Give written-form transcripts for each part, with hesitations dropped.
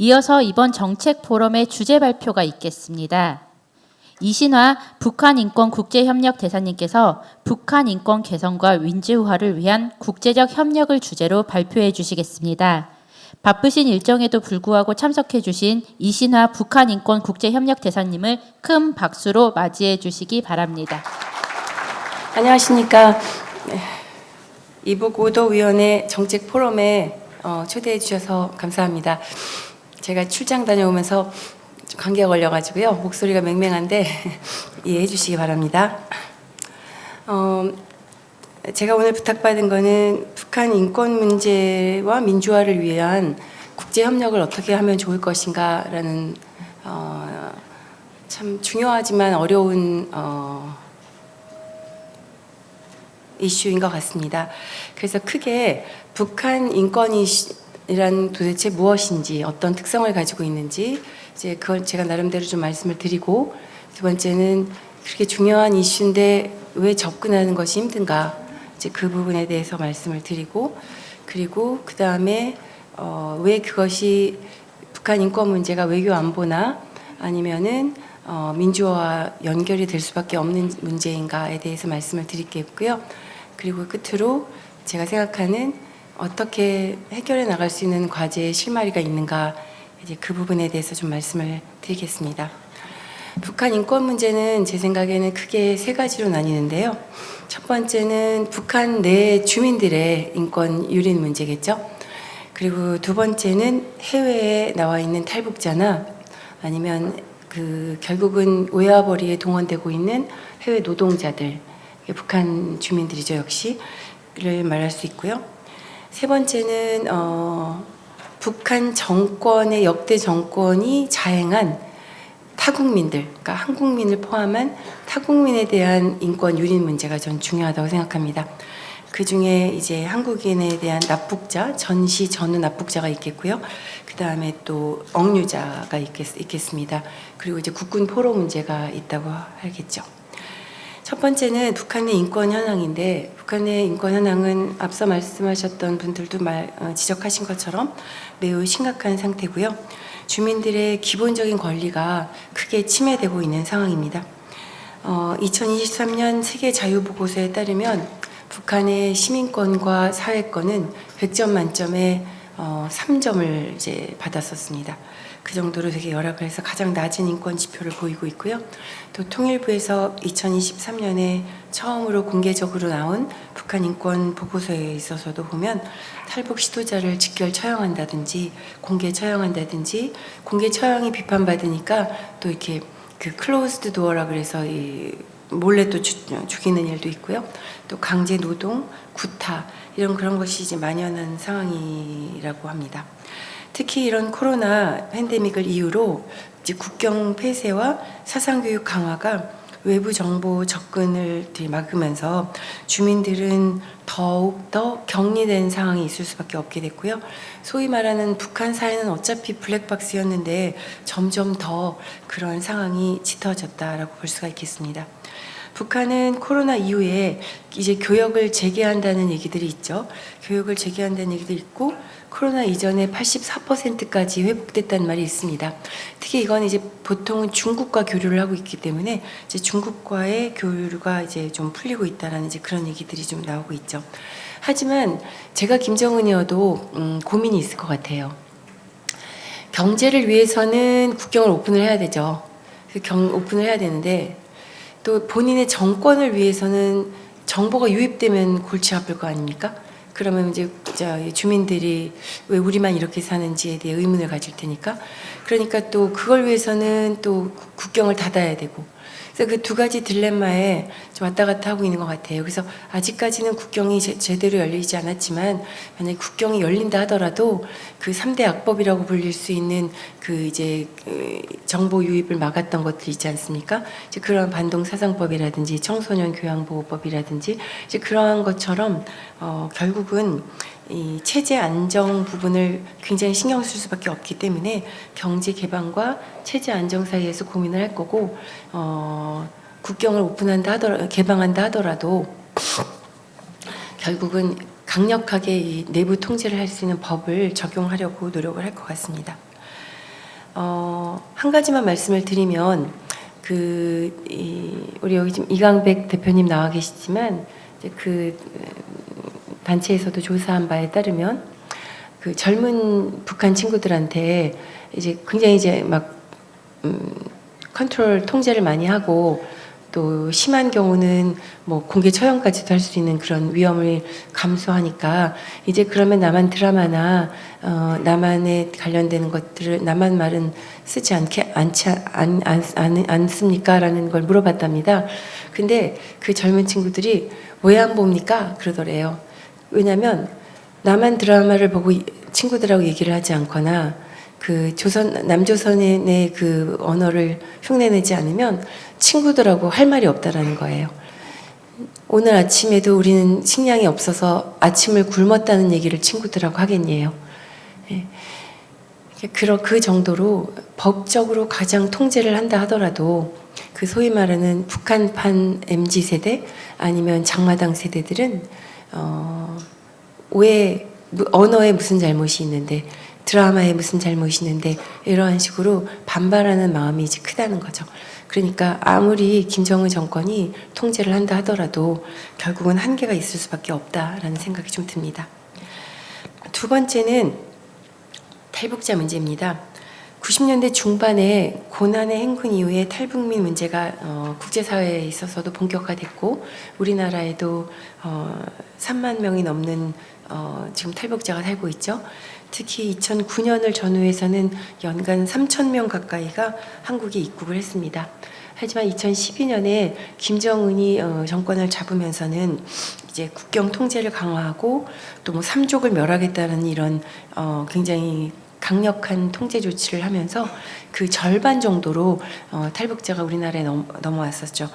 이어서 이번 정책 포럼의 주제 발표가 있겠습니다. 이신화 북한인권국제협력대사님께서 북한 인권 개선과 민주화를 위한 국제적 협력을 주제로 발표해 주시겠습니다. 바쁘신 일정에도 불구하고 참석해 주신 이신화 북한인권국제협력대사님을 큰 박수로 맞이해 주시기 바랍니다. 안녕하십니까. 이북오도위원회 정책 포럼에 초대해 주셔서 감사합니다. 제가 출장 다녀오면서 감기가 걸려가지고요. 목소리가 맹맹한데 이해해 주시기 바랍니다. 제가 오늘 부탁받은 거는 북한 인권 문제와 민주화를 위한 국제 협력을 어떻게 하면 좋을 것인가라는 참 중요하지만 어려운 이슈인 것 같습니다. 그래서 크게 북한 인권이란 도대체 무엇인지, 어떤 특성을 가지고 있는지 이제 그걸 제가 나름대로 좀 말씀을 드리고, 두 번째는 그렇게 중요한 이슈인데 왜 접근하는 것이 힘든가, 이제 그 부분에 대해서 말씀을 드리고, 그리고 그 다음에 왜 그것이 북한 인권 문제가 외교 안보나 아니면은 민주화와 연결이 될 수밖에 없는 문제인가에 대해서 말씀을 드리겠고요. 그리고 끝으로 제가 생각하는 어떻게 해결해 나갈 수 있는 과제의 실마리가 있는가, 이제 그 부분에 대해서 좀 말씀을 드리겠습니다. 북한 인권 문제는 제 생각에는 크게 세 가지로 나뉘는데요. 첫 번째는 북한 내 주민들의 인권 유린 문제겠죠. 그리고 두 번째는 해외에 나와 있는 탈북자나 아니면 결국은 외화벌이에 동원되고 있는 해외 노동자들, 북한 주민들이죠, 역시를 말할 수 있고요. 세 번째는 북한 정권의 역대 정권이 자행한 타국민들, 그러니까 한국민을 포함한 타국민에 대한 인권 유린 문제가 전 중요하다고 생각합니다. 그 중에 이제 한국인에 대한 납북자, 전시 전후 납북자가 있겠고요. 그 다음에 또 억류자가 있겠습니다. 그리고 이제 국군 포로 문제가 있다고 하겠죠. 첫 번째는 북한의 인권 현황인데, 북한의 인권 현황은 앞서 말씀하셨던 분들도 지적하신 것처럼 매우 심각한 상태고요. 주민들의 기본적인 권리가 크게 침해되고 있는 상황입니다. 2023년 세계 자유보고서에 따르면 북한의 시민권과 사회권은 100점 만점에 3점을 이제 받았었습니다. 그 정도로 되게 열악을 해서 가장 낮은 인권 지표를 보이고 있고요. 또 통일부에서 2023년에 처음으로 공개적으로 나온 북한 인권 보고서에 있어서도 보면 탈북 시도자를 직결 처형한다든지 공개 처형한다든지, 공개 처형이 비판받으니까 또 이렇게 그 클로즈드 도어라 그래서 몰래 또 죽이는 일도 있고요. 또 강제 노동, 구타 그런 것이 이제 만연한 상황이라고 합니다. 특히 이런 코로나 팬데믹을 이유로 이제 국경 폐쇄와 사상교육 강화가 외부 정보 접근을 막으면서 주민들은 더욱더 격리된 상황이 있을 수밖에 없게 됐고요. 소위 말하는 북한 사회는 어차피 블랙박스였는데 점점 더 그런 상황이 짙어졌다라고 볼 수가 있겠습니다. 북한은 코로나 이후에 이제 교역을 재개한다는 얘기들이 있죠. 교역을 재개한다는 얘기도 있고, 코로나 이전에 84%까지 회복됐다는 말이 있습니다. 특히 이건 이제 보통은 중국과 교류를 하고 있기 때문에 이제 중국과의 교류가 이제 좀 풀리고 있다라는 이제 그런 얘기들이 좀 나오고 있죠. 하지만 제가 김정은이어도 고민이 있을 것 같아요. 경제를 위해서는 국경을 오픈을 해야 되죠. 오픈을 해야 되는데, 또 본인의 정권을 위해서는 정보가 유입되면 골치 아플 거 아닙니까? 그러면 이제 주민들이 왜 우리만 이렇게 사는지에 대해 의문을 가질 테니까, 그러니까 또 그걸 위해서는 또 국경을 닫아야 되고, 그래서 그 두 가지 딜레마에 좀 왔다 갔다 하고 있는 것 같아요. 그래서 아직까지는 국경이 제대로 열리지 않았지만, 만약에 국경이 열린다 하더라도 그 3대 악법이라고 불릴 수 있는 정보 유입을 막았던 것들이 있지 않습니까? 이제 그런 반동사상법이라든지 청소년 교양보호법이라든지 이제 그러한 것처럼 결국은 이 체제 안정 부분을 굉장히 신경 쓸 수밖에 없기 때문에 경제 개방과 체제 안정 사이에서 고민을 할 거고, 국경을 개방한다 하더라도 결국은 강력하게 이 내부 통제를 할 수 있는 법을 적용하려고 노력을 할 것 같습니다. 한 가지만 말씀을 드리면 우리 여기 지금 이강백 대표님 나와 계시지만 이제 그 단체에서도 조사한 바에 따르면 그 젊은 북한 친구들한테 이제 굉장히 이제 막 컨트롤 통제를 많이 하고 또 심한 경우는 뭐 공개 처형까지도 할 수 있는 그런 위험을 감수하니까 이제 그러면 남한 드라마나 남한에 관련되는 것들을 남한 말은 쓰지 않습니까? 라는 걸 물어봤답니다. 근데 그 젊은 친구들이 왜 안 봅니까? 그러더래요. 왜냐하면 남한 드라마를 보고 친구들하고 얘기를 하지 않거나 그 남조선의 그 언어를 흉내내지 않으면 친구들하고 할 말이 없다라는 거예요. 오늘 아침에도 우리는 식량이 없어서 아침을 굶었다는 얘기를 친구들하고 하겠니에요. 예. 그 정도로 법적으로 가장 통제를 한다 하더라도 그 소위 말하는 북한판 MZ세대 아니면 장마당 세대들은 왜 언어에 무슨 잘못이 있는데 드라마에 무슨 잘못이 있는데 이러한 식으로 반발하는 마음이 이제 크다는 거죠. 그러니까 아무리 김정은 정권이 통제를 한다 하더라도 결국은 한계가 있을 수밖에 없다라는 생각이 좀 듭니다. 두 번째는 탈북자 문제입니다. 90년대 중반에 고난의 행군 이후에 탈북민 문제가 국제사회에 있어서도 본격화됐고 우리나라에도 3만 명이 넘는 지금 탈북자가 살고 있죠. 특히 2009년을 전후해서는 연간 3,000명 가까이가 한국에 입국을 했습니다. 하지만 2012년에 김정은이 정권을 잡으면서는 이제 국경 통제를 강화하고 또 뭐 삼족을 멸하겠다는 이런 굉장히 강력한 통제 조치를 하면서 그 절반 정도로 탈북자가 우리나라에 넘어왔었죠.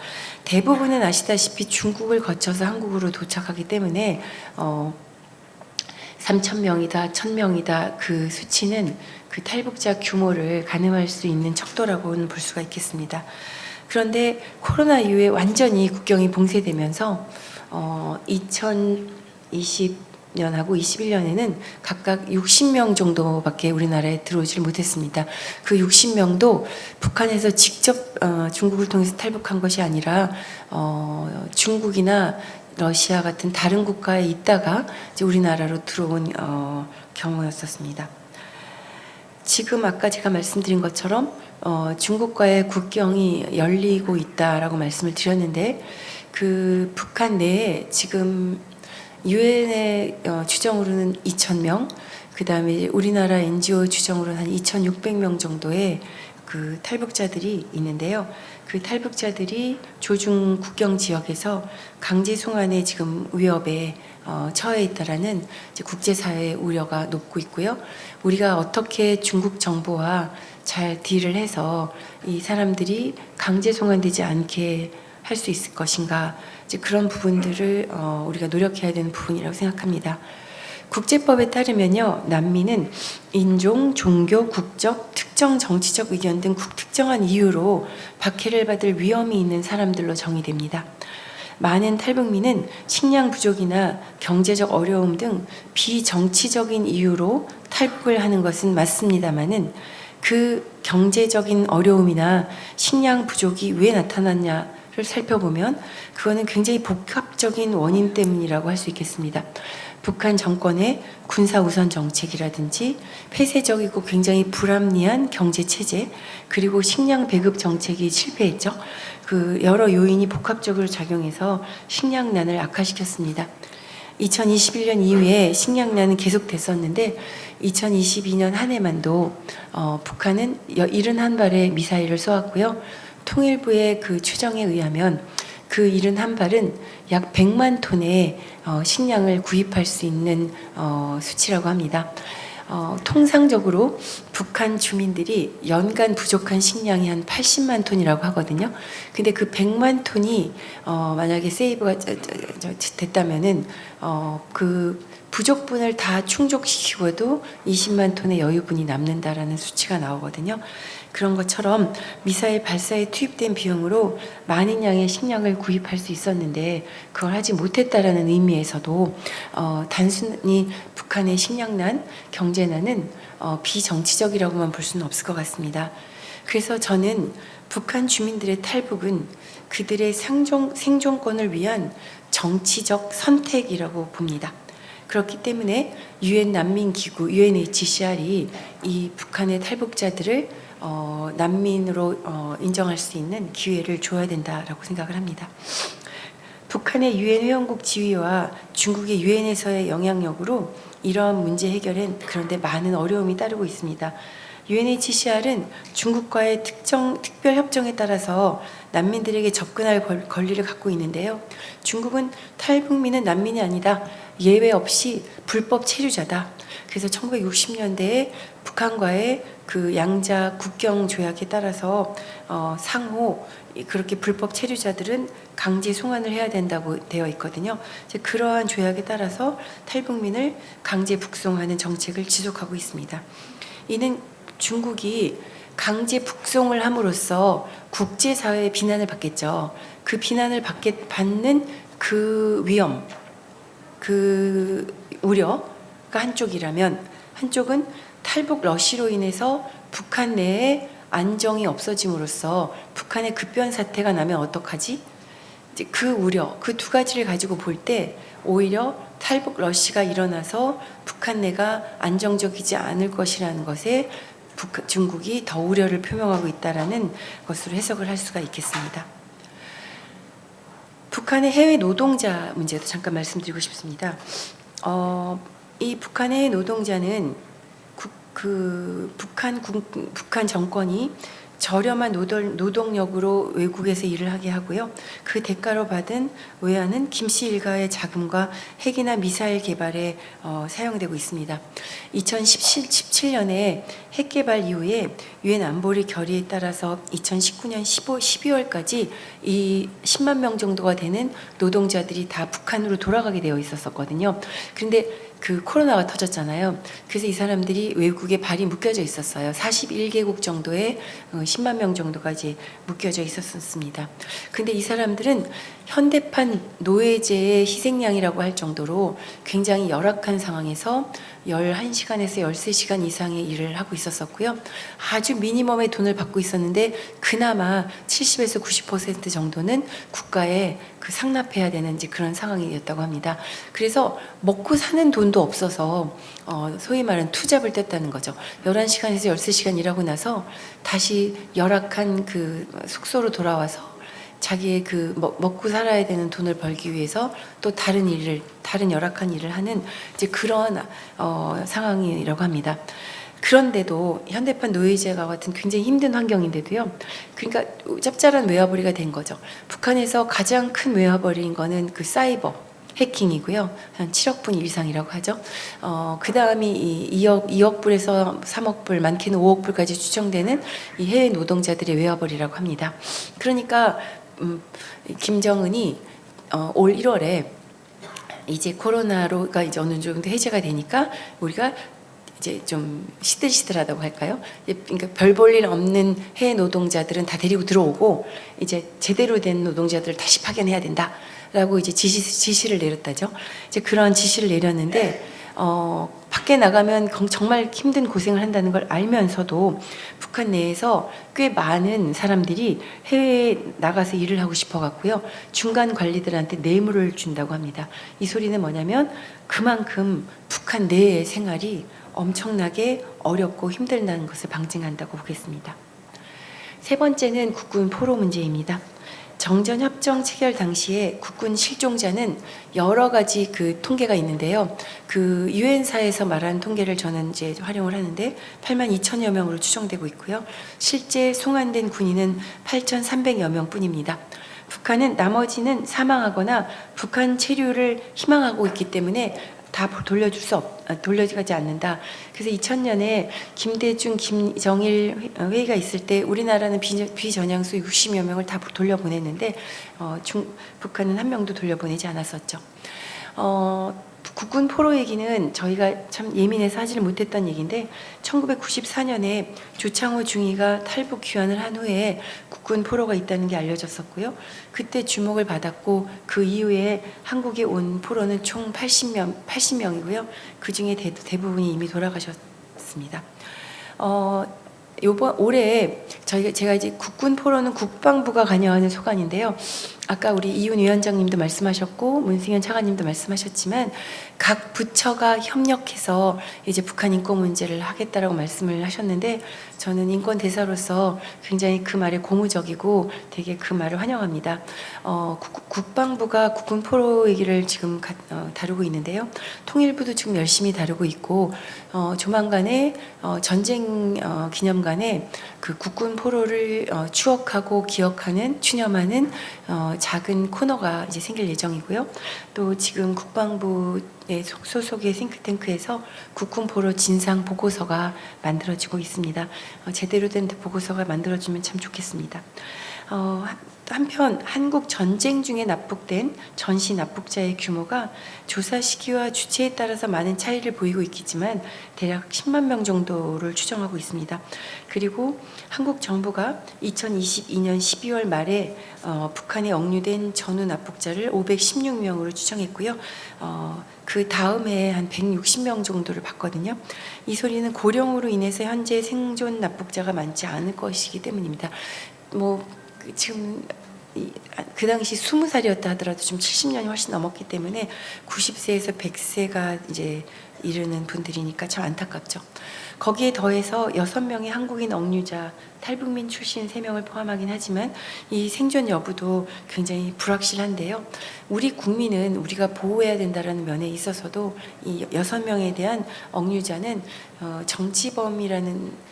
대부분은 아시다시피 중국을 거쳐서 한국으로 도착하기 때문에 3,000명이다, 1,000명이다 그 수치는 그 탈북자 규모를 가늠할 수 있는 척도라고는 볼 수가 있겠습니다. 그런데 코로나 이후에 완전히 국경이 봉쇄되면서 2020년하고 21년에는 각각 60명 정도밖에 우리나라에 들어오질 못했습니다. 그 60명도 북한에서 직접 중국을 통해서 탈북한 것이 아니라 중국이나 러시아 같은 다른 국가에 있다가 이제 우리나라로 들어온 경우였었습니다. 지금 아까 제가 말씀드린 것처럼 중국과의 국경이 열리고 있다라고 말씀을 드렸는데 그 북한 내에 지금 유엔의 추정으로는 2,000명, 그 다음에 우리나라 NGO 추정으로는 한 2,600명 정도의 그 탈북자들이 있는데요. 그 탈북자들이 조중 국경 지역에서 강제 송환의 지금 위협에 처해 있다라는 이제 국제사회의 우려가 높고 있고요. 우리가 어떻게 중국 정부와 잘 딜을 해서 이 사람들이 강제 송환되지 않게 할 수 있을 것인가, 이제 그런 부분들을 우리가 노력해야 되는 부분이라고 생각합니다. 국제법에 따르면요, 난민은 인종, 종교, 국적, 특정 정치적 의견 등 특정한 이유로 박해를 받을 위험이 있는 사람들로 정의됩니다. 많은 탈북민은 식량 부족이나 경제적 어려움 등 비정치적인 이유로 탈북을 하는 것은 맞습니다마는 그 경제적인 어려움이나 식량 부족이 왜 나타났냐를 살펴보면 그거는 굉장히 복합적인 원인 때문이라고 할 수 있겠습니다. 북한 정권의 군사 우선 정책이라든지 폐쇄적이고 굉장히 불합리한 경제 체제, 그리고 식량 배급 정책이 실패했죠. 그 여러 요인이 복합적으로 작용해서 식량난을 악화시켰습니다. 2021년 이후에 식량난은 계속됐었는데 2022년 한 해만도 북한은 71발의 미사일을 쏘았고요. 통일부의 그 추정에 의하면 그 71발은 약 100만 톤의 식량을 구입할 수 있는 수치라고 합니다. 통상적으로 북한 주민들이 연간 부족한 식량이 한 80만 톤이라고 하거든요. 근데 그 100만 톤이 만약에 세이브가 됐다면은 그 부족분을 다 충족시키고도 20만 톤의 여유분이 남는다라는 수치가 나오거든요. 그런 것처럼 미사일 발사에 투입된 비용으로 많은 양의 식량을 구입할 수 있었는데 그걸 하지 못했다라는 의미에서도 단순히 북한의 식량난, 경제난은 비정치적이라고만 볼 수는 없을 것 같습니다. 그래서 저는 북한 주민들의 탈북은 그들의 생존권을 위한 정치적 선택이라고 봅니다. 그렇기 때문에 유엔 난민기구 UNHCR이 이 북한의 탈북자들을 난민으로 인정할 수 있는 기회를 줘야 된다라고 생각을 합니다. 북한의 유엔 회원국 지위와 중국의 유엔에서의 영향력으로 이러한 문제 해결엔 그런데 많은 어려움이 따르고 있습니다. UNHCR은 중국과의 특별 협정에 따라서 난민들에게 접근할 권리를 갖고 있는데요. 중국은 탈북민은 난민이 아니다. 예외 없이 불법 체류자다. 그래서 1960년대에 북한과의 그 양자 국경 조약에 따라서 상호 그렇게 불법 체류자들은 강제 송환을 해야 된다고 되어 있거든요. 이제 그러한 조약에 따라서 탈북민을 강제 북송하는 정책을 지속하고 있습니다. 이는 중국이 강제 북송을 함으로써 국제사회의 비난을 받겠죠. 그 비난을 받는 그 위험, 그 우려가 한쪽이라면 한쪽은 탈북 러시로 인해서 북한 내에 안정이 없어짐으로써 북한의 급변 사태가 나면 어떡하지? 이제 그 우려, 그 두 가지를 가지고 볼 때 오히려 탈북 러시가 일어나서 북한 내가 안정적이지 않을 것이라는 것에 중국이 더 우려를 표명하고 있다라는 것으로 해석을 할 수가 있겠습니다. 북한의 해외 노동자 문제도 잠깐 말씀드리고 싶습니다. 이 북한의 해외 노동자는 북한 정권이 저렴한 노동력으로 외국에서 일을 하게 하고요. 그 대가로 받은 외화는 김씨 일가의 자금과 핵이나 미사일 개발에 사용되고 있습니다. 2017년에 핵 개발 이후에 유엔 안보리 결의에 따라서 2019년 12월까지 이 10만 명 정도가 되는 노동자들이 다 북한으로 돌아가게 되어 있었거든요. 그런데 그 코로나가 터졌잖아요. 그래서 이 사람들이 외국에 발이 묶여져 있었어요. 41개국 정도의 10만 명 정도가 이제 묶여져 있었습니다. 근데 이 사람들은 현대판 노예제의 희생양이라고 할 정도로 굉장히 열악한 상황에서 11시간에서 13시간 이상의 일을 하고 있었고요. 아주 미니멈의 돈을 받고 있었는데 그나마 70에서 90% 정도는 국가에 그 상납해야 되는 이제 그런 상황이었다고 합니다. 그래서 먹고 사는 돈도 없어서 소위 말하는 투잡을 뗐다는 거죠. 11시간에서 13시간 일하고 나서 다시 열악한 그 숙소로 돌아와서 자기의 그 먹고 살아야 되는 돈을 벌기 위해서 또 다른 열악한 일을 하는 이제 그런 상황이라고 합니다. 그런데도 현대판 노예제가 같은 굉장히 힘든 환경인데도요. 그러니까 짭짤한 외화벌이가 된 거죠. 북한에서 가장 큰 외화벌이인 거는 그 사이버 해킹이고요. 한 7억 불 이상이라고 하죠. 그 다음이 2억 불에서 3억 불, 많게는 5억 불까지 추정되는 이 해외 노동자들의 외화벌이라고 합니다. 그러니까 김정은이 올 1월에 이제 코로나로가 이제 어느 정도 해제가 되니까 우리가 이제 좀 시들시들하다고 할까요? 그러니까 별 볼 일 없는 해외 노동자들은 다 데리고 들어오고 이제 제대로 된 노동자들을 다시 파견해야 된다라고 이제 지시를 내렸다죠. 이제 그런 지시를 내렸는데 밖에 나가면 정말 힘든 고생을 한다는 걸 알면서도 북한 내에서 꽤 많은 사람들이 해외에 나가서 일을 하고 싶어 갖고요. 중간 관리들한테 뇌물을 준다고 합니다. 이 소리는 뭐냐면 그만큼 북한 내의 생활이 엄청나게 어렵고 힘들다는 것을 방증한다고 보겠습니다. 세 번째는 국군 포로 문제입니다. 정전협정 체결 당시에 국군 실종자는 여러 가지 그 통계가 있는데요. 그 유엔사에서 말하는 통계를 저는 이제 활용을 하는데 8만 2천여 명으로 추정되고 있고요. 실제 송환된 군인은 8,300여 명뿐입니다. 북한은 나머지는 사망하거나 북한 체류를 희망하고 있기 때문에 다 돌려가지 않는다. 그래서 2000년에 김대중, 김정일 회의가 있을 때 우리나라는 비전향수 60여 명을 다 돌려보냈는데 북한은 한 명도 돌려보내지 않았었죠. 국군 포로 얘기는 저희가 참 예민해서 하지를 못했던 얘기인데 1994년에 조창호 중위가 탈북 귀환을 한 후에 국군 포로가 있다는 게 알려졌었고요. 그때 주목을 받았고 그 이후에 한국에 온 포로는 총 80명이고요. 그중에 대부분이 이미 돌아가셨습니다. 올해 제가 이제 국군 포로는 국방부가 관여하는 소관인데요. 아까 우리 이윤 위원장님도 말씀하셨고 문승현 차관님도 말씀하셨지만 각 부처가 협력해서 이제 북한 인권 문제를 하겠다라고 말씀을 하셨는데 저는 인권 대사로서 굉장히 그 말에 고무적이고 되게 그 말을 환영합니다. 국방부가 국군 포로 얘기를 지금 다루고 있는데요. 통일부도 지금 열심히 다루고 있고 조만간에 전쟁 기념관에 그 국군 포로를 추억하고 기억하는 추념하는 작은 코너가 이제 생길 예정이고요. 또 지금 국방부의 소속의 싱크탱크에서 국군 포로 진상 보고서가 만들어지고 있습니다. 제대로 된 보고서가 만들어지면 참 좋겠습니다. 한편 한국 전쟁 중에 납북된 전시 납북자의 규모가 조사 시기와 주체에 따라서 많은 차이를 보이고 있겠지만 대략 10만 명 정도를 추정하고 있습니다. 그리고 한국 정부가 2022년 12월 말에 북한에 억류된 전후 납북자를 516명으로 추정했고요. 그 다음에 한 160명 정도를 봤거든요. 이 소리는 고령으로 인해서 현재 생존 납북자가 많지 않을 것이기 때문입니다. 지금 그 당시 20살이었다 하더라도 좀 70년이 훨씬 넘었기 때문에 90세에서 100세가 이제 이르는 분들이니까 참 안타깝죠. 거기에 더해서 6명의 한국인 억류자, 탈북민 출신 3명을 포함하긴 하지만 이 생존 여부도 굉장히 불확실한데요. 우리 국민은 우리가 보호해야 된다는 면에 있어서도 이 6명에 대한 억류자는 정치범이라는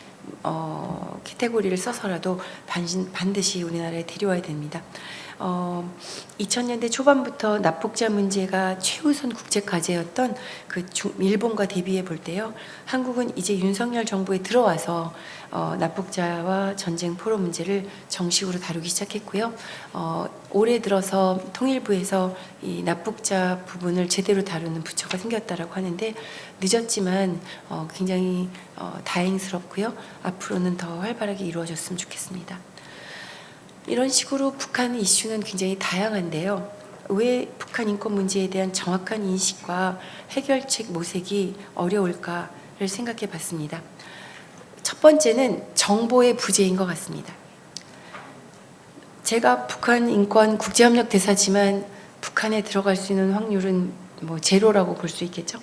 카테고리를 써서라도 반드시 우리나라에 데려와야 됩니다. 2000년대 초반부터 납북자 문제가 최우선 국제 과제였던 일본과 대비해 볼 때요. 한국은 이제 윤석열 정부에 들어와서 납북자와 전쟁 포로 문제를 정식으로 다루기 시작했고요. 올해 들어서 통일부에서 이 납북자 부분을 제대로 다루는 부처가 생겼다라고 하는데 늦었지만 굉장히 다행스럽고요. 앞으로는 더 활발하게 이루어졌으면 좋겠습니다. 이런 식으로 북한 이슈는 굉장히 다양한데요. 왜 북한 인권 문제에 대한 정확한 인식과 해결책 모색이 어려울까를 생각해 봤습니다. 첫 번째는 정보의 부재인 것 같습니다. 제가 북한 인권 국제협력 대사지만 북한에 들어갈 수 있는 확률은 제로라고 볼 수 있겠죠.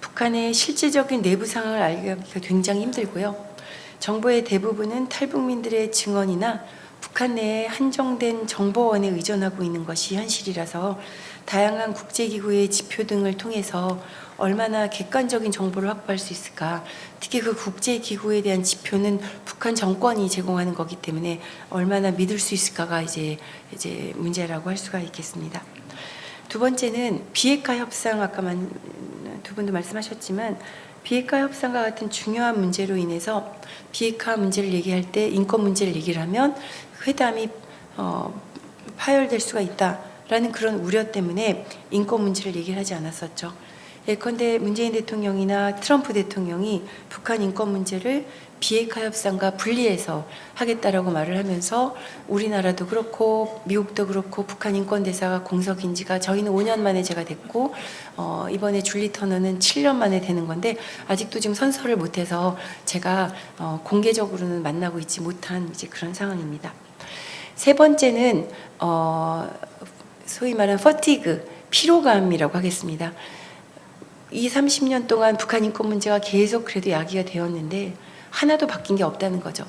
북한의 실질적인 내부 상황을 알기가 굉장히 힘들고요. 정보의 대부분은 탈북민들의 증언이나 북한 내에 한정된 정보원에 의존하고 있는 것이 현실이라서 다양한 국제기구의 지표 등을 통해서 얼마나 객관적인 정보를 확보할 수 있을까. 특히 그 국제기구에 대한 지표는 북한 정권이 제공하는 거기 때문에 얼마나 믿을 수 있을까가 이제 문제라고 할 수가 있겠습니다. 두 번째는 비핵화 협상, 아까 두 분도 말씀하셨지만 비핵화 협상과 같은 중요한 문제로 인해서 비핵화 문제를 얘기할 때 인권 문제를 얘기를 하면 회담이 파열될 수가 있다라는 그런 우려 때문에 인권 문제를 얘기를 하지 않았었죠. 예컨대 문재인 대통령이나 트럼프 대통령이 북한 인권 문제를 비핵화 협상과 분리해서 하겠다라고 말을 하면서 우리나라도 그렇고 미국도 그렇고 북한 인권 대사가 공석인 지가 저희는 5년 만에 제가 됐고 이번에 줄리 터너는 7년 만에 되는 건데 아직도 지금 선서를 못해서 제가 공개적으로는 만나고 있지 못한 이제 그런 상황입니다. 세 번째는 소위 말하는 퍼티그, 피로감이라고 하겠습니다. 30년 동안 북한 인권 문제가 계속 그래도 야기가 되었는데 하나도 바뀐 게 없다는 거죠.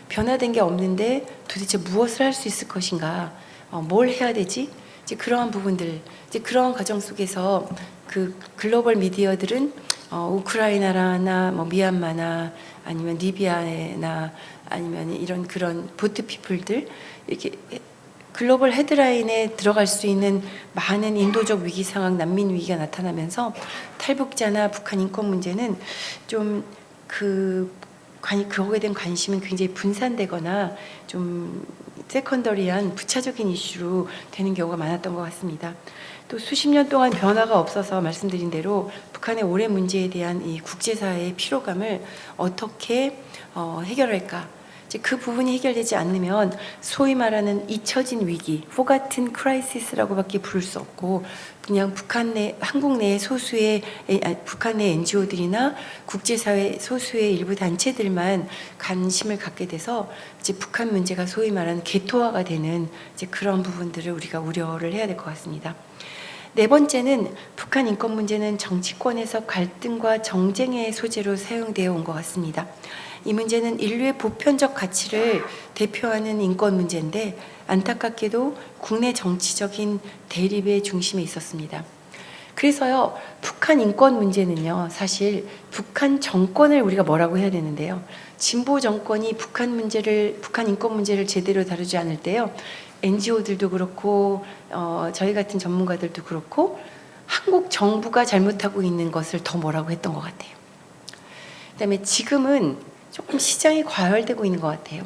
변화된 게 없는데 도대체 무엇을 할 수 있을 것인가, 뭘 해야 되지? 이제 그러한 부분들, 이제 그러한 과정 속에서 그 글로벌 미디어들은 우크라이나나 미얀마나 아니면 리비아나 아니면 이런 그런 보트 피플들 이렇게 글로벌 헤드라인에 들어갈 수 있는 많은 인도적 위기 상황, 난민 위기가 나타나면서 탈북자나 북한 인권 문제는 좀 그거에 대한 관심은 굉장히 분산되거나 좀 세컨더리한 부차적인 이슈로 되는 경우가 많았던 것 같습니다. 또 수십 년 동안 변화가 없어서 말씀드린 대로 북한의 오랜 문제에 대한 이 국제사회의 피로감을 어떻게 해결할까? 이제 그 부분이 해결되지 않으면 소위 말하는 잊혀진 위기, forgotten crisis라고밖에 부를 수 없고 그냥 한국 내 소수의 북한 내 NGO들이나 국제사회 소수의 일부 단체들만 관심을 갖게 돼서 이제 북한 문제가 소위 말하는 개토화가 되는 이제 그런 부분들을 우리가 우려를 해야 될 것 같습니다. 네 번째는 북한 인권 문제는 정치권에서 갈등과 정쟁의 소재로 사용되어 온 것 같습니다. 이 문제는 인류의 보편적 가치를 대표하는 인권 문제인데 안타깝게도 국내 정치적인 대립의 중심에 있었습니다. 그래서요, 북한 인권 문제는요, 사실 북한 정권을 우리가 뭐라고 해야 되는데요. 진보 정권이 북한 인권 문제를 제대로 다루지 않을 때요, NGO들도 그렇고, 저희 같은 전문가들도 그렇고, 한국 정부가 잘못하고 있는 것을 더 뭐라고 했던 것 같아요. 그다음에 지금은 조금 시장이 과열되고 있는 것 같아요.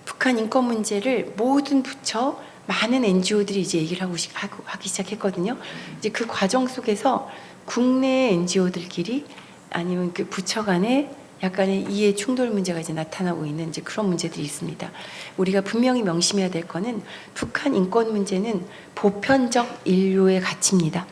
북한 인권 문제를 모든 부처, 많은 NGO들이 이제 얘기를 하기 시작했거든요. 이제 그 과정 속에서 국내 NGO들끼리 아니면 그 부처 간에 약간의 이해 충돌 문제가 이제 나타나고 있는 이제 그런 문제들이 있습니다. 우리가 분명히 명심해야 될 거는 북한 인권 문제는 보편적 인류의 가치입니다.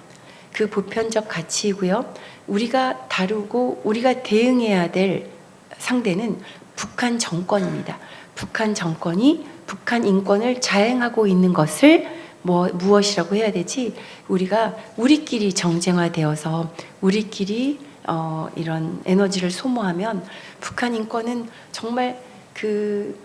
그 보편적 가치이고요. 우리가 다루고 우리가 대응해야 될 상대는 북한 정권입니다. 북한 정권이 북한 인권을 자행하고 있는 것을 무엇이라고 해야 되지? 우리가 우리끼리 정쟁화되어서 우리끼리 이런 에너지를 소모하면 북한 인권은 정말 그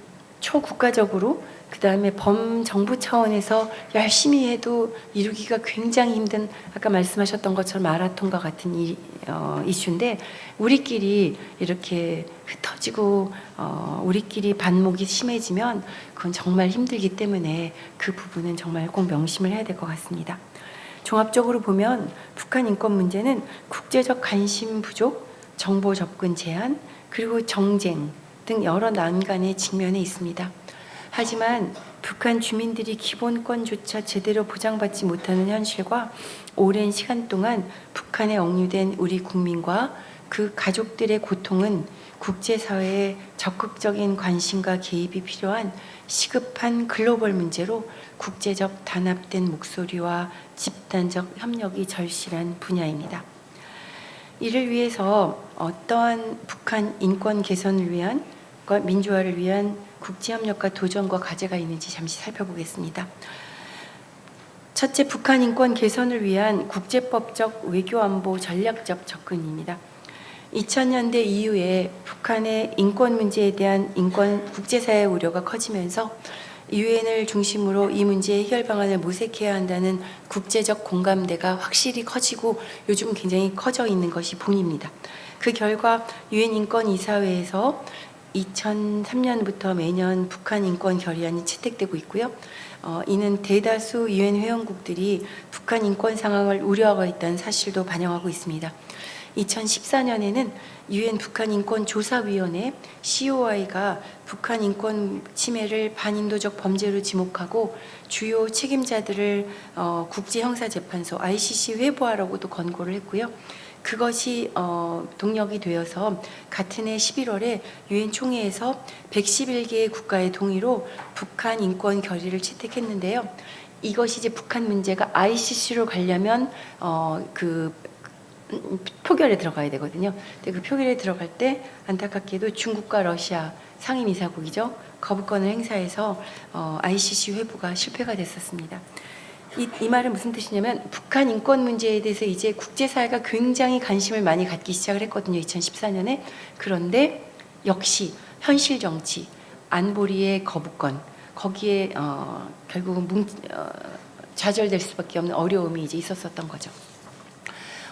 초국가적으로 그 다음에 범정부 차원에서 열심히 해도 이루기가 굉장히 힘든 아까 말씀하셨던 것처럼 마라톤과 같은 이슈인데 우리끼리 이렇게 흩어지고 우리끼리 반목이 심해지면 그건 정말 힘들기 때문에 그 부분은 정말 꼭 명심을 해야 될 것 같습니다. 종합적으로 보면 북한 인권 문제는 국제적 관심 부족, 정보 접근 제한, 그리고 정쟁 등 여러 난간의 직면에 있습니다. 하지만 북한 주민들이 기본권조차 제대로 보장받지 못하는 현실과 오랜 시간 동안 북한에 억류된 우리 국민과 그 가족들의 고통은 국제사회의 적극적인 관심과 개입이 필요한 시급한 글로벌 문제로 국제적 단합된 목소리와 집단적 협력이 절실한 분야입니다. 이를 위해서 어떠한 북한 인권 개선을 위한 민주화를 위한 국제협력과 도전과 과제가 있는지 잠시 살펴보겠습니다. 첫째, 북한 인권 개선을 위한 국제법적 외교안보 전략적 접근입니다. 2000년대 이후에 북한의 인권 문제에 대한 국제사회 우려가 커지면서 유엔을 중심으로 이 문제의 해결 방안을 모색해야 한다는 국제적 공감대가 확실히 커지고 요즘 굉장히 커져 있는 것이 본입니다. 그 결과 유엔 인권이사회에서 2003년부터 매년 북한 인권 결의안이 채택되고 있고요. 이는 대다수 유엔 회원국들이 북한 인권 상황을 우려하고 있다는 사실도 반영하고 있습니다. 2014년에는 유엔 북한 인권 조사위원회 COI가 북한 인권 침해를 반인도적 범죄로 지목하고 주요 책임자들을 국제형사재판소 ICC 회부하라고도 권고를 했고요. 그것이 동력이 되어서 같은 해 11월에 유엔 총회에서 111개의 국가의 동의로 북한 인권 결의를 채택했는데요. 이것이 이제 북한 문제가 ICC로 가려면 그 표결에 들어가야 되거든요. 근데 그 표결에 들어갈 때 안타깝게도 중국과 러시아 상임이사국이죠. 거부권을 행사해서 ICC 회부가 실패가 됐었습니다. 이 말은 무슨 뜻이냐면 북한 인권 문제에 대해서 이제 국제사회가 굉장히 관심을 많이 갖기 시작을 했거든요. 2014년에. 그런데 역시 현실 정치, 안보리의 거부권, 거기에 결국은 좌절될 수밖에 없는 어려움이 이제 있었던 거죠.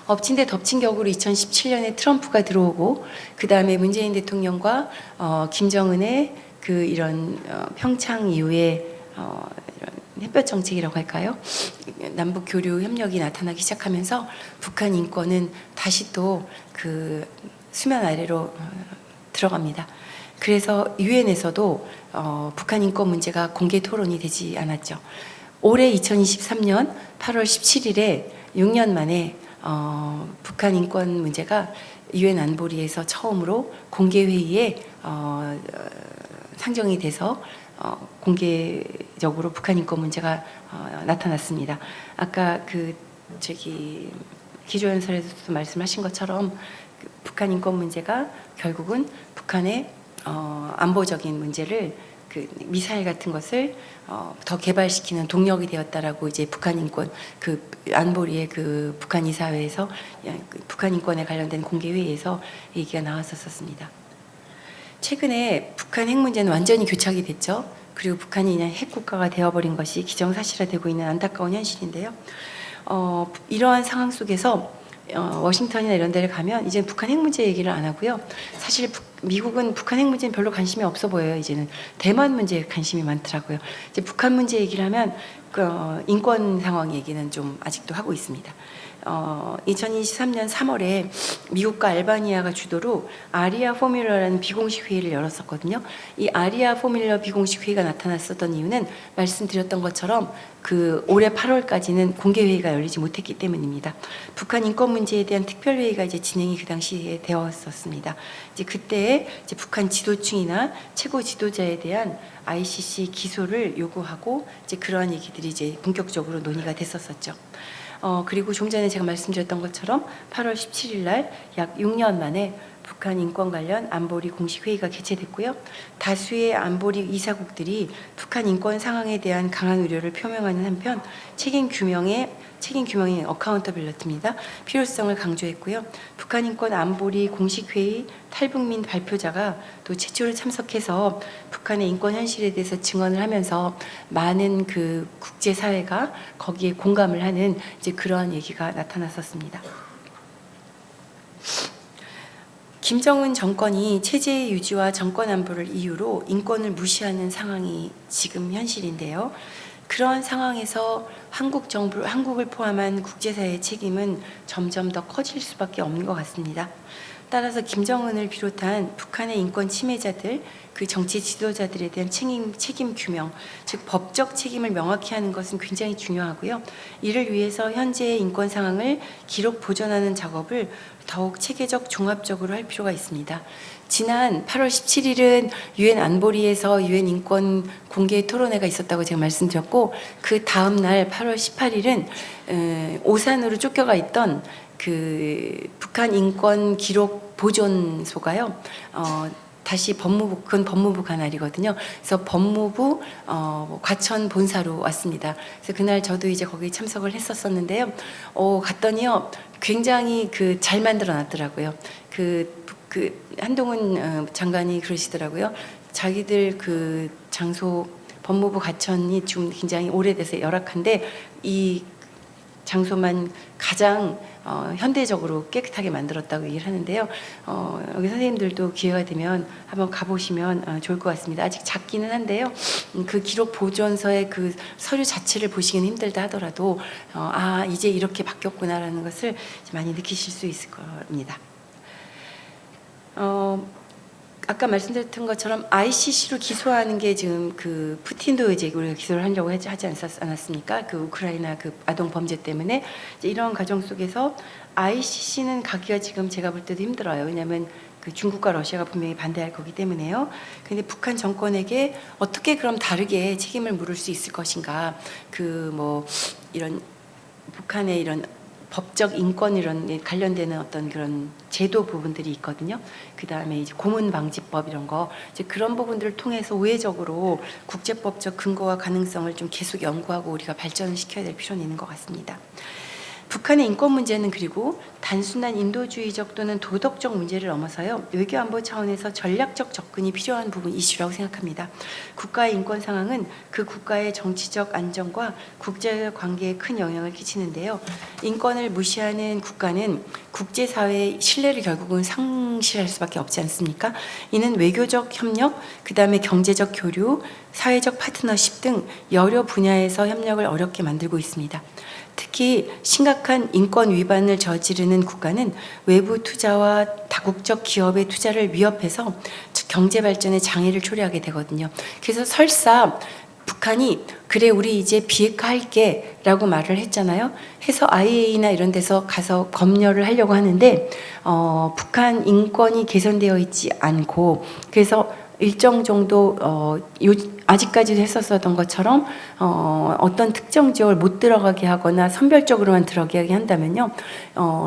엎친 데 덮친 격으로 2017년에 트럼프가 들어오고 그 다음에 문재인 대통령과 김정은의 그 이런 평창 이후에 이런 햇볕 정책이라고 할까요? 남북 교류 협력이 나타나기 시작하면서 북한 인권은 다시 또 그 수면 아래로 들어갑니다. 그래서 유엔에서도 북한 인권 문제가 공개 토론이 되지 않았죠. 올해 2023년 8월 17일에 6년 만에 북한 인권 문제가 유엔 안보리에서 처음으로 공개 회의에 상정이 돼서 공개적으로 북한 인권 문제가 나타났습니다. 아까 기조연설에서도 말씀하신 것처럼 북한 인권 문제가 결국은 북한의 안보적인 문제를 미사일 같은 것을 더 개발시키는 동력이 되었다라고 이제 북한 인권 안보리의 북한 이사회에서 북한 인권에 관련된 공개 회의에서 얘기가 나왔었습니다. 최근에 북한 핵 문제는 완전히 교착이 됐죠. 그리고 북한이 그냥 핵 국가가 되어버린 것이 기정사실화되고 있는 안타까운 현실인데요. 이러한 상황 속에서 워싱턴이나 이런 데를 가면 이제 북한 핵 문제 얘기를 안 하고요. 사실 미국은 북한 핵 문제는 별로 관심이 없어 보여요. 이제는 대만 문제에 관심이 많더라고요. 이제 북한 문제 얘기를 하면 인권 상황 얘기는 좀 아직도 하고 있습니다. 2023년 3월에 미국과 알바니아가 주도로 아리아 포뮬러라는 비공식 회의를 열었었거든요. 이 아리아 포뮬러 비공식 회의가 나타났었던 이유는 말씀드렸던 것처럼 올해 8월까지는 공개 회의가 열리지 못했기 때문입니다. 북한 인권 문제에 대한 특별 회의가 이제 진행이 그 당시에 되었었습니다. 이제 그때 이제 북한 지도층이나 최고 지도자에 대한 ICC 기소를 요구하고 이제 그러한 얘기들이 이제 본격적으로 논의가 됐었었죠. 그리고 좀 전에 제가 말씀드렸던 것처럼 8월 17일 날 약 6년 만에 북한 인권 관련 안보리 공식 회의가 개최됐고요. 다수의 안보리 이사국들이 북한 인권 상황에 대한 강한 우려를 표명하는 한편 책임 규명의 어카운터빌리티입니다. 필요성을 강조했고요. 북한 인권 안보리 공식 회의 탈북민 발표자가 또 최초로 참석해서 북한의 인권 현실에 대해서 증언을 하면서 많은 국제 사회가 거기에 공감을 하는 이제 그러한 얘기가 나타났었습니다. 김정은 정권이 체제 유지와 정권 안보를 이유로 인권을 무시하는 상황이 지금 현실인데요. 그러한 상황에서 한국을 포함한 국제사회의 책임은 점점 더 커질 수밖에 없는 것 같습니다. 따라서 김정은을 비롯한 북한의 인권 침해자들, 정치 지도자들에 대한 책임 규명, 즉 법적 책임을 명확히 하는 것은 굉장히 중요하고요. 이를 위해서 현재의 인권 상황을 기록 보존하는 작업을 더욱 체계적 종합적으로 할 필요가 있습니다. 지난 8월 17일은 유엔 안보리에서 유엔 인권 공개 토론회가 있었다고 제가 말씀드렸고, 그 다음 날 8월 18일은 오산으로 쫓겨가 있던 북한 인권 기록 보존소가요. 다시 그건 법무부 관할이거든요. 그래서 법무부 과천 본사로 왔습니다. 그래서 그날 저도 이제 거기 참석을 했었는데요. 갔더니요, 굉장히 잘 만들어 놨더라고요. 한동훈 장관이 그러시더라고요. 자기들 장소 법무부 과천이 좀 굉장히 오래돼서 열악한데 이 장소만 가장 현대적으로 깨끗하게 만들었다고 얘기를 하는데요. 여기 선생님들도 기회가 되면 한번 가보시면 좋을 것 같습니다. 아직 작기는 한데요. 기록 보존서의 서류 자체를 보시기는 힘들다 하더라도 이제 이렇게 바뀌었구나라는 것을 많이 느끼실 수 있을 겁니다. 아까 말씀드렸던 것처럼 ICC로 기소하는 게 지금 푸틴도 이제 우리가 기소를 하려고 하지 않았습니까? 우크라이나 아동 범죄 때문에 이제 이런 과정 속에서 ICC는 가기가 지금 제가 볼 때도 힘들어요. 왜냐하면 중국과 러시아가 분명히 반대할 거기 때문에요. 근데 북한 정권에게 어떻게 그럼 다르게 책임을 물을 수 있을 것인가? 이런 북한의 이런 법적 인권 이런 관련되는 어떤 그런 제도 부분들이 있거든요. 그 다음에 이제 고문 방지법 이런 거 이제 그런 부분들을 통해서 우회적으로 국제법적 근거와 가능성을 좀 계속 연구하고 우리가 발전을 시켜야 될 필요는 있는 것 같습니다. 북한의 인권 문제는 그리고 단순한 인도주의적 또는 도덕적 문제를 넘어서요, 외교안보 차원에서 전략적 접근이 필요한 부분 이슈라고 생각합니다. 국가의 인권 상황은 그 국가의 정치적 안정과 국제 관계에 큰 영향을 끼치는데요. 인권을 무시하는 국가는 국제사회의 신뢰를 결국은 상실할 수밖에 없지 않습니까? 이는 외교적 협력, 그 다음에 경제적 교류, 사회적 파트너십 등 여러 분야에서 협력을 어렵게 만들고 있습니다. 특히 심각한 인권 위반을 저지르는 국가는 외부 투자와 다국적 기업의 투자를 위협해서 경제 발전에 장애를 초래하게 되거든요. 그래서 설사 북한이 그래 우리 이제 비핵화 할게 라고 말을 했잖아요. 해서 IAEA나 이런 데서 가서 검열을 하려고 하는데 북한 인권이 개선되어 있지 않고 그래서 일정 정도 아직까지도 했었던 것처럼 어떤 특정 지역을 못 들어가게 하거나 선별적으로만 들어가게 한다면요,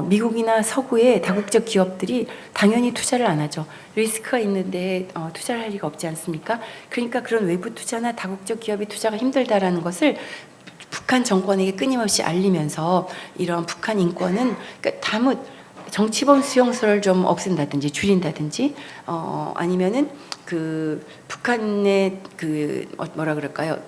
미국이나 서구의 다국적 기업들이 당연히 투자를 안 하죠. 리스크가 있는데 투자를 할 리가 없지 않습니까? 그러니까 그런 외부 투자나 다국적 기업이 투자가 힘들다라는 것을 북한 정권에게 끊임없이 알리면서 이런 북한 인권은 그러니까 정치범 수용소를 좀 없앤다든지 줄인다든지 아니면은 그 북한의 그 뭐라 그럴까요?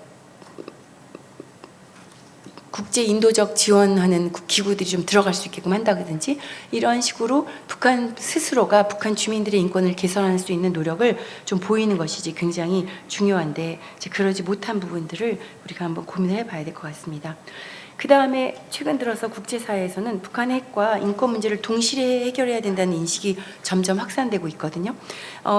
국제 인도적 지원하는 기구들이 좀 들어갈 수 있게끔 한다든지 이런 식으로 북한 스스로가 북한 주민들의 인권을 개선할 수 있는 노력을 좀 보이는 것이지 굉장히 중요한데 이제 그러지 못한 부분들을 우리가 한번 고민을 해봐야 될 것 같습니다. 그 다음에 최근 들어서 국제사회에서는 북한의 핵과 인권 문제를 동시에 해결해야 된다는 인식이 점점 확산되고 있거든요.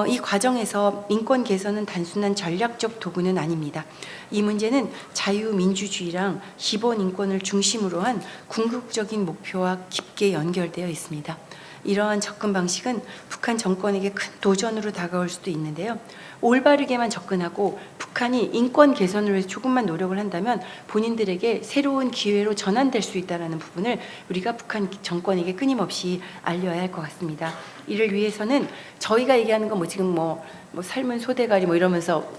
이 과정에서 인권 개선은 단순한 전략적 도구는 아닙니다. 이 문제는 자유민주주의랑 기본 인권을 중심으로 한 궁극적인 목표와 깊게 연결되어 있습니다. 이러한 접근 방식은 북한 정권에게 큰 도전으로 다가올 수도 있는데요. 올바르게만 접근하고 북한이 인권 개선을 위해서 조금만 노력을 한다면 본인들에게 새로운 기회로 전환될 수 있다는 부분을 우리가 북한 정권에게 끊임없이 알려야 할 것 같습니다. 이를 위해서는 저희가 얘기하는 건 지금 삶은 소대가리 이러면서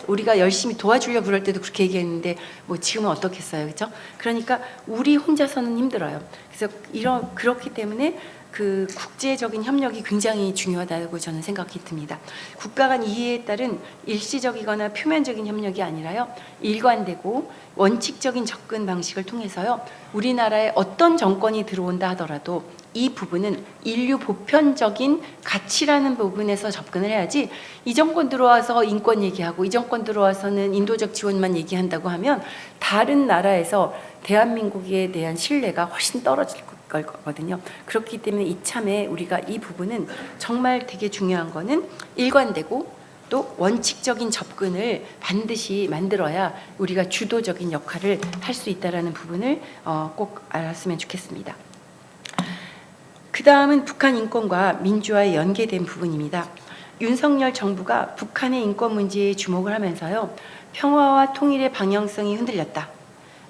우리가 열심히 도와주려고 그럴 때도 그렇게 얘기했는데 지금은 어떻겠어요, 그렇죠? 그러니까 우리 혼자서는 힘들어요. 그래서 그렇기 때문에 그 국제적인 협력이 굉장히 중요하다고 저는 생각이 듭니다. 국가 간 이해에 따른 일시적이거나 표면적인 협력이 아니라요, 일관되고 원칙적인 접근 방식을 통해서요, 우리나라에 어떤 정권이 들어온다 하더라도 이 부분은 인류 보편적인 가치라는 부분에서 접근을 해야지, 이 정권 들어와서 인권 얘기하고 이 정권 들어와서는 인도적 지원만 얘기한다고 하면 다른 나라에서 대한민국에 대한 신뢰가 훨씬 떨어질 거거든요. 그렇기 때문에 이참에 우리가 이 부분은 정말 되게 중요한 거는 일관되고 또 원칙적인 접근을 반드시 만들어야 우리가 주도적인 역할을 할 수 있다는 부분을 꼭 알았으면 좋겠습니다. 그 다음은 북한 인권과 민주화에 연계된 부분입니다. 윤석열 정부가 북한의 인권 문제에 주목을 하면서요, 평화와 통일의 방향성이 흔들렸다,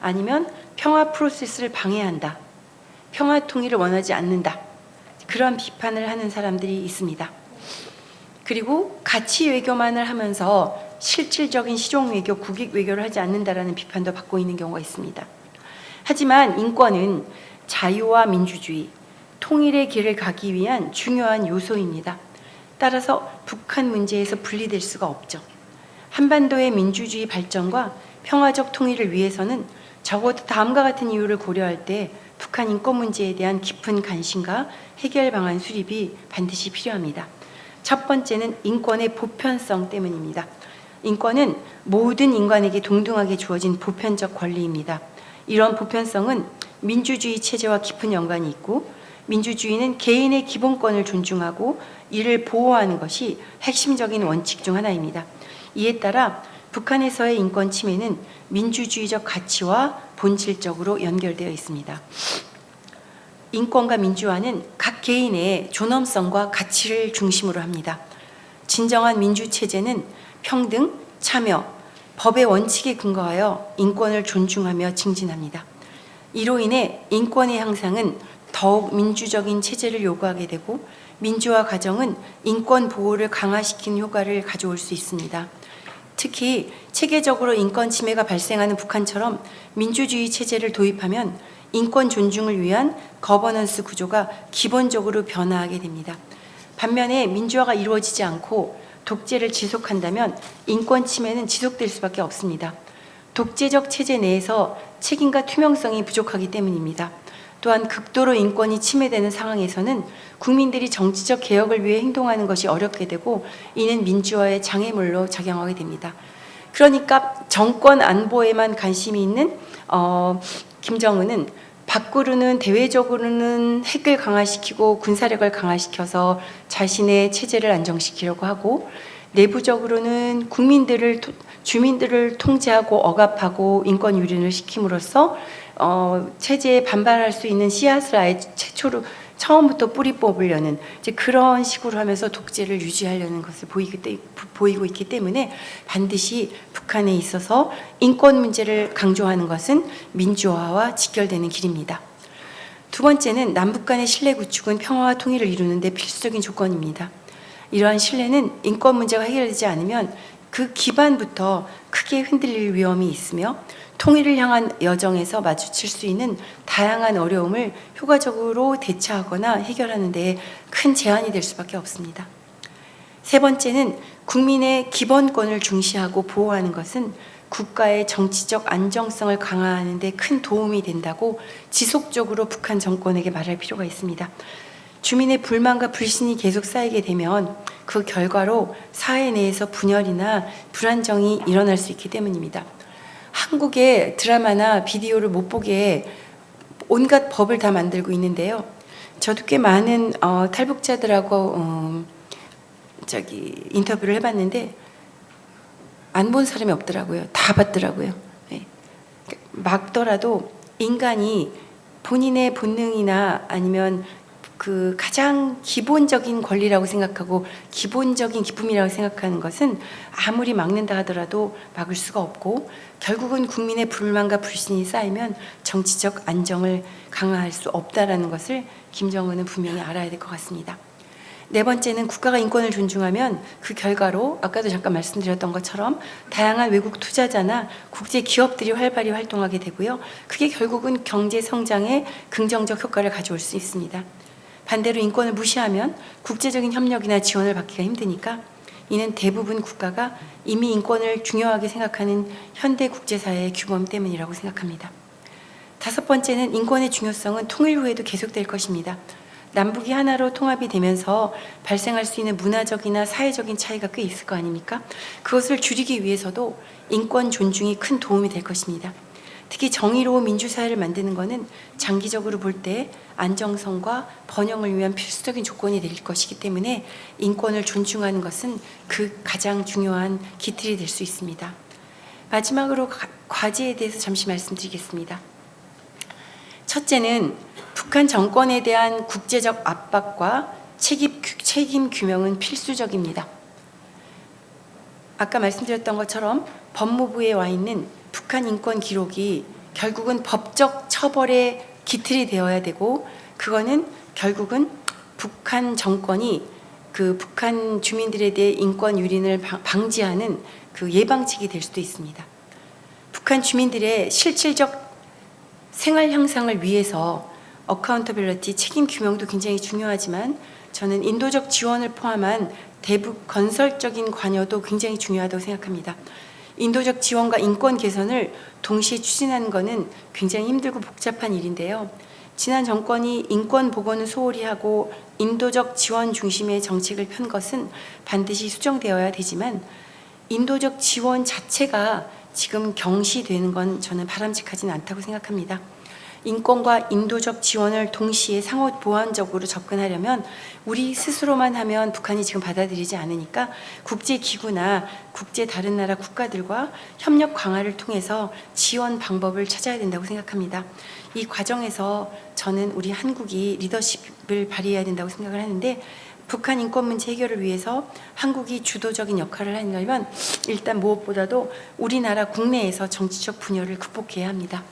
아니면 평화 프로세스를 방해한다, 평화 통일을 원하지 않는다, 그러한 비판을 하는 사람들이 있습니다. 그리고 가치 외교만을 하면서 실질적인 실용 외교, 국익 외교를 하지 않는다라는 비판도 받고 있는 경우가 있습니다. 하지만 인권은 자유와 민주주의, 통일의 길을 가기 위한 중요한 요소입니다. 따라서 북한 문제에서 분리될 수가 없죠. 한반도의 민주주의 발전과 평화적 통일을 위해서는 적어도 다음과 같은 이유를 고려할 때 북한 인권 문제에 대한 깊은 관심과 해결 방안 수립이 반드시 필요합니다. 첫 번째는 인권의 보편성 때문입니다. 인권은 모든 인간에게 동등하게 주어진 보편적 권리입니다. 이런 보편성은 민주주의 체제와 깊은 연관이 있고, 민주주의는 개인의 기본권을 존중하고 이를 보호하는 것이 핵심적인 원칙 중 하나입니다. 이에 따라 북한에서의 인권 침해는 민주주의적 가치와 본질적으로 연결되어 있습니다. 인권과 민주화는 각 개인의 존엄성과 가치를 중심으로 합니다. 진정한 민주체제는 평등, 참여, 법의 원칙에 근거하여 인권을 존중하며 증진합니다. 이로 인해 인권의 향상은 더욱 민주적인 체제를 요구하게 되고, 민주화 과정은 인권 보호를 강화시키는 효과를 가져올 수 있습니다. 특히 체계적으로 인권 침해가 발생하는 북한처럼 민주주의 체제를 도입하면 인권 존중을 위한 거버넌스 구조가 기본적으로 변화하게 됩니다. 반면에 민주화가 이루어지지 않고 독재를 지속한다면 인권 침해는 지속될 수밖에 없습니다. 독재적 체제 내에서 책임과 투명성이 부족하기 때문입니다. 또한 극도로 인권이 침해되는 상황에서는 국민들이 정치적 개혁을 위해 행동하는 것이 어렵게 되고, 이는 민주화의 장애물로 작용하게 됩니다. 그러니까 정권 안보에만 관심이 있는 김정은은 밖으로는 대외적으로는 핵을 강화시키고 군사력을 강화시켜서 자신의 체제를 안정시키려고 하고, 내부적으로는 국민들을 주민들을 통제하고 억압하고 인권 유린을 시킴으로써 체제에 반발할 수 있는 씨앗을 아예 최초로 처음부터 뿌리 뽑으려는 이제 그런 식으로 하면서 독재를 유지하려는 것을 보이고 있기 때문에 반드시 북한에 있어서 인권 문제를 강조하는 것은 민주화와 직결되는 길입니다. 두 번째는 남북 간의 신뢰 구축은 평화와 통일을 이루는 데 필수적인 조건입니다. 이러한 신뢰는 인권 문제가 해결되지 않으면 그 기반부터 크게 흔들릴 위험이 있으며 통일을 향한 여정에서 마주칠 수 있는 다양한 어려움을 효과적으로 대처하거나 해결하는 데 큰 제한이 될 수밖에 없습니다. 세 번째는 국민의 기본권을 중시하고 보호하는 것은 국가의 정치적 안정성을 강화하는 데 큰 도움이 된다고 지속적으로 북한 정권에게 말할 필요가 있습니다. 주민의 불만과 불신이 계속 쌓이게 되면 그 결과로 사회 내에서 분열이나 불안정이 일어날 수 있기 때문입니다. 한국의 드라마나 비디오를 못 보게 온갖 법을 다 만들고 있는데요. 저도 꽤 많은 탈북자들하고 인터뷰를 해봤는데 안 본 사람이 없더라고요. 다 봤더라고요. 네. 막더라도 인간이 본인의 본능이나 아니면 그 가장 기본적인 권리라고 생각하고 기본적인 기쁨이라고 생각하는 것은 아무리 막는다 하더라도 막을 수가 없고 결국은 국민의 불만과 불신이 쌓이면 정치적 안정을 강화할 수 없다라는 것을 김정은은 분명히 알아야 될 것 같습니다. 네 번째는 국가가 인권을 존중하면 그 결과로 아까도 잠깐 말씀드렸던 것처럼 다양한 외국 투자자나 국제 기업들이 활발히 활동하게 되고요. 그게 결국은 경제 성장에 긍정적 효과를 가져올 수 있습니다. 반대로 인권을 무시하면 국제적인 협력이나 지원을 받기가 힘드니까 이는 대부분 국가가 이미 인권을 중요하게 생각하는 현대 국제사회의 규범 때문이라고 생각합니다. 다섯 번째는 인권의 중요성은 통일 후에도 계속될 것입니다. 남북이 하나로 통합이 되면서 발생할 수 있는 문화적이나 사회적인 차이가 꽤 있을 거 아닙니까? 그것을 줄이기 위해서도 인권 존중이 큰 도움이 될 것입니다. 특히 정의로운 민주사회를 만드는 것은 장기적으로 볼 때 안정성과 번영을 위한 필수적인 조건이 될 것이기 때문에 인권을 존중하는 것은 그 가장 중요한 기틀이 될 수 있습니다. 마지막으로 과제에 대해서 잠시 말씀드리겠습니다. 첫째는 북한 정권에 대한 국제적 압박과 책임 규명은 필수적입니다. 아까 말씀드렸던 것처럼 법무부에 와 있는 북한 인권 기록이 결국은 법적 처벌의 기틀이 되어야 되고 그거는 결국은 북한 정권이 그 북한 주민들에 대해 인권 유린을 방지하는 그 예방책이 될 수도 있습니다. 북한 주민들의 실질적 생활 향상을 위해서 어카운터빌리티 책임 규명도 굉장히 중요하지만 저는 인도적 지원을 포함한 대북 건설적인 관여도 굉장히 중요하다고 생각합니다. 인도적 지원과 인권 개선을 동시에 추진하는 것은 굉장히 힘들고 복잡한 일인데요. 지난 정권이 인권 보건을 소홀히 하고 인도적 지원 중심의 정책을 편 것은 반드시 수정되어야 되지만 인도적 지원 자체가 지금 경시되는 건 저는 바람직하지는 않다고 생각합니다. 인권과 인도적 지원을 동시에 상호 보완적으로 접근하려면 우리 스스로만 하면 북한이 지금 받아들이지 않으니까 국제기구나 국제 다른 나라 국가들과 협력 강화를 통해서 지원 방법을 찾아야 된다고 생각합니다. 이 과정에서 저는 우리 한국이 리더십을 발휘해야 된다고 생각을 하는데 북한 인권 문제 해결을 위해서 한국이 주도적인 역할을 하려면 일단 무엇보다도 우리나라 국내에서 정치적 분열을 극복해야 합니다.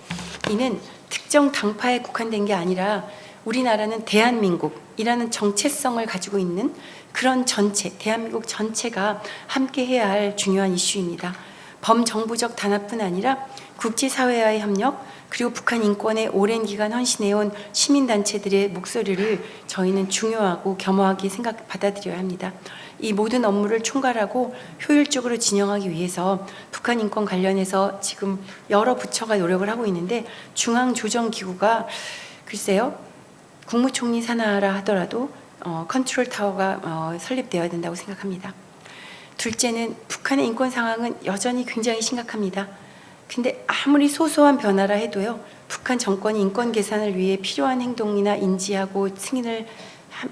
이는 특정 당파에 국한된 게 아니라 우리나라는 대한민국이라는 정체성을 가지고 있는 그런 전체, 대한민국 전체가 함께 해야 할 중요한 이슈입니다. 범정부적 단합뿐 아니라 국제사회와의 협력, 그리고 북한 인권에 오랜 기간 헌신해온 시민단체들의 목소리를 저희는 중요하고 겸허하게 받아들여야 합니다. 이 모든 업무를 총괄하고 효율적으로 진행하기 위해서 북한 인권 관련해서 지금 여러 부처가 노력을 하고 있는데 중앙조정기구가 글쎄요 국무총리 산하라 하더라도 컨트롤 타워가 설립되어야 된다고 생각합니다. 둘째는 북한의 인권 상황은 여전히 굉장히 심각합니다. 근데 아무리 소소한 변화라 해도요 북한 정권이 인권 개선을 위해 필요한 행동이나 인지하고 승인을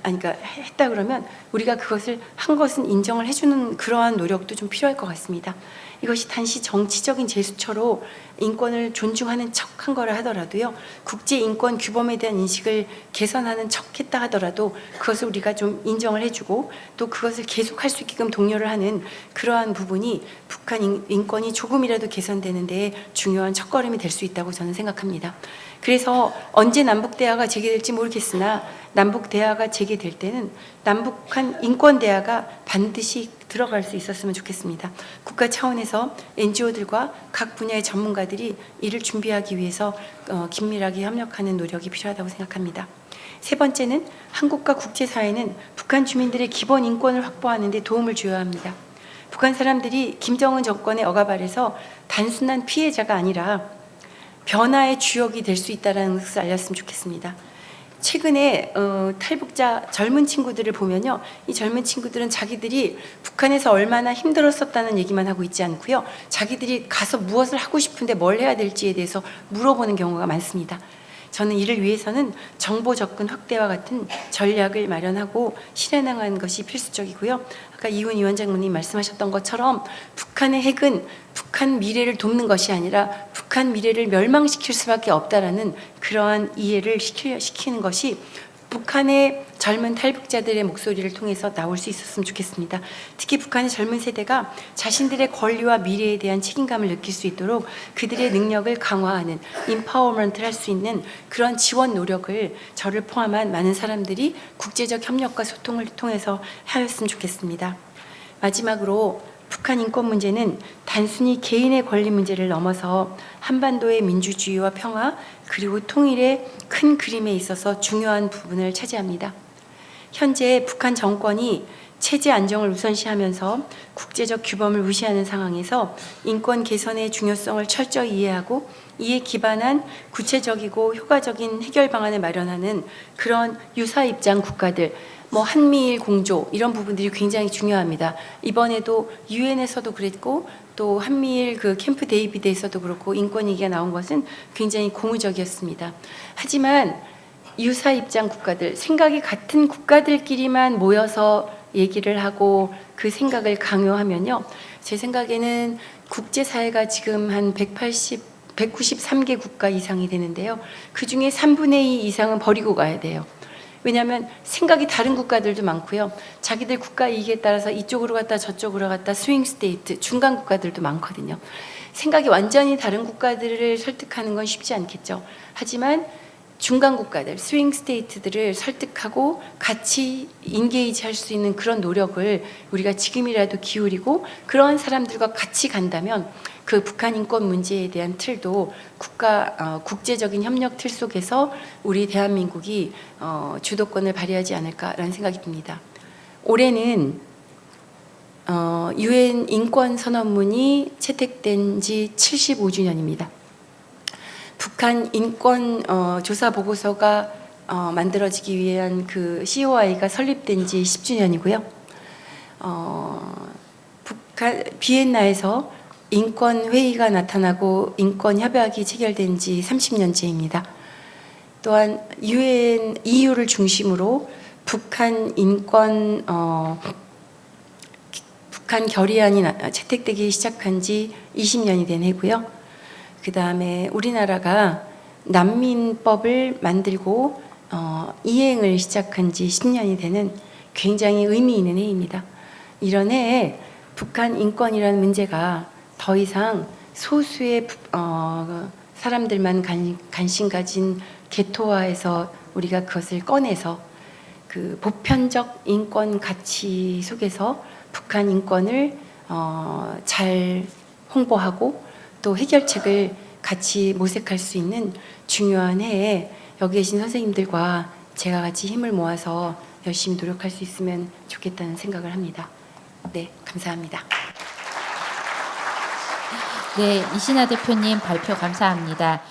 그러니까 했다 그러면 우리가 그것을 한 것은 인정을 해주는 그러한 노력도 좀 필요할 것 같습니다. 이것이 단지 정치적인 제스처로 인권을 존중하는 척한 거라 하더라도요, 국제 인권 규범에 대한 인식을 개선하는 척했다 하더라도 그것을 우리가 좀 인정을 해주고 또 그것을 계속할 수 있게끔 독려를 하는 그러한 부분이 북한 인권이 조금이라도 개선되는 데에 중요한 첫걸음이 될 수 있다고 저는 생각합니다. 그래서 언제 남북 대화가 재개될지 모르겠으나 남북 대화가 재개될 때는 남북한 인권 대화가 반드시 들어갈 수 있었으면 좋겠습니다. 국가 차원에서 NGO들과 각 분야의 전문가들이 이를 준비하기 위해서 긴밀하게 협력하는 노력이 필요하다고 생각합니다. 세 번째는 한국과 국제사회는 북한 주민들의 기본 인권을 확보하는 데 도움을 줘야 합니다. 북한 사람들이 김정은 정권의 억압 아래서 단순한 피해자가 아니라 변화의 주역이 될 수 있다는 것을 알렸으면 좋겠습니다. 최근에 탈북자 젊은 친구들을 보면요, 이 젊은 친구들은 자기들이 북한에서 얼마나 힘들었었다는 얘기만 하고 있지 않고요, 자기들이 가서 무엇을 하고 싶은데 뭘 해야 될지에 대해서 물어보는 경우가 많습니다. 저는 이를 위해서는 정보 접근 확대와 같은 전략을 마련하고 실행하는 것이 필수적이고요. 아까 이훈 위원장님 말씀하셨던 것처럼 북한의 핵은 북한 미래를 돕는 것이 아니라 북한 미래를 멸망시킬 수밖에 없다라는 그러한 이해를 시키는 것이 북한의 젊은 탈북자들의 목소리를 통해서 나올 수 있었으면 좋겠습니다. 특히 북한의 젊은 세대가 자신들의 권리와 미래에 대한 책임감을 느낄 수 있도록 그들의 능력을 강화하는 임파워먼트를 할 수 있는 그런 지원 노력을 저를 포함한 많은 사람들이 국제적 협력과 소통을 통해서 하였으면 좋겠습니다. 마지막으로 북한 인권 문제는 단순히 개인의 권리 문제를 넘어서 한반도의 민주주의와 평화 그리고 통일의 큰 그림에 있어서 중요한 부분을 차지합니다. 현재 북한 정권이 체제 안정을 우선시하면서 국제적 규범을 무시하는 상황에서 인권 개선의 중요성을 철저히 이해하고 이에 기반한 구체적이고 효과적인 해결 방안을 마련하는 그런 유사 입장 국가들, 한미일 공조 이런 부분들이 굉장히 중요합니다. 이번에도 유엔에서도 그랬고 또 한미일 그 캠프 데이비드에서도 그렇고 인권 얘기가 나온 것은 굉장히 고무적이었습니다. 하지만 유사 입장 국가들, 생각이 같은 국가들끼리만 모여서 얘기를 하고 그 생각을 강요하면요, 제 생각에는 국제사회가 지금 한 193개 국가 이상이 되는데요, 그 중에 3분의 2 이상은 버리고 가야 돼요. 왜냐하면 생각이 다른 국가들도 많고요, 자기들 국가 이익에 따라서 이쪽으로 갔다 저쪽으로 갔다 스윙 스테이트, 중간 국가들도 많거든요. 생각이 완전히 다른 국가들을 설득하는 건 쉽지 않겠죠. 하지만 중간 국가들, 스윙 스테이트들을 설득하고 같이 인게이지 할 수 있는 그런 노력을 우리가 지금이라도 기울이고 그런 사람들과 같이 간다면 그 북한 인권 문제에 대한 틀도 국제적인 협력 틀 속에서 우리 대한민국이 주도권을 발휘하지 않을까라는 생각이 듭니다. 올해는 유엔 인권 선언문이 채택된 지 75주년입니다. 북한 인권 조사 보고서가 만들어지기 위한 그 COI가 설립된 지 10주년이고요. 북한 비엔나에서 인권 회의가 나타나고 인권 협약이 체결된 지 30년째입니다. 또한 유엔 EU를 중심으로 북한 인권 북한 결의안이 채택되기 시작한 지 20년이 된 해고요. 그 다음에 우리나라가 난민법을 만들고 이행을 시작한 지 10년이 되는 굉장히 의미 있는 해입니다. 이런 해에 북한 인권이라는 문제가 더 이상 소수의 사람들만 관심 가진 개토화해서 우리가 그것을 꺼내서 그 보편적 인권 가치 속에서 북한 인권을 잘 홍보하고 또 해결책을 같이 모색할 수 있는 중요한 해에 여기 계신 선생님들과 제가 같이 힘을 모아서 열심히 노력할 수 있으면 좋겠다는 생각을 합니다. 네, 감사합니다. 네, 이신아 대표님 발표 감사합니다.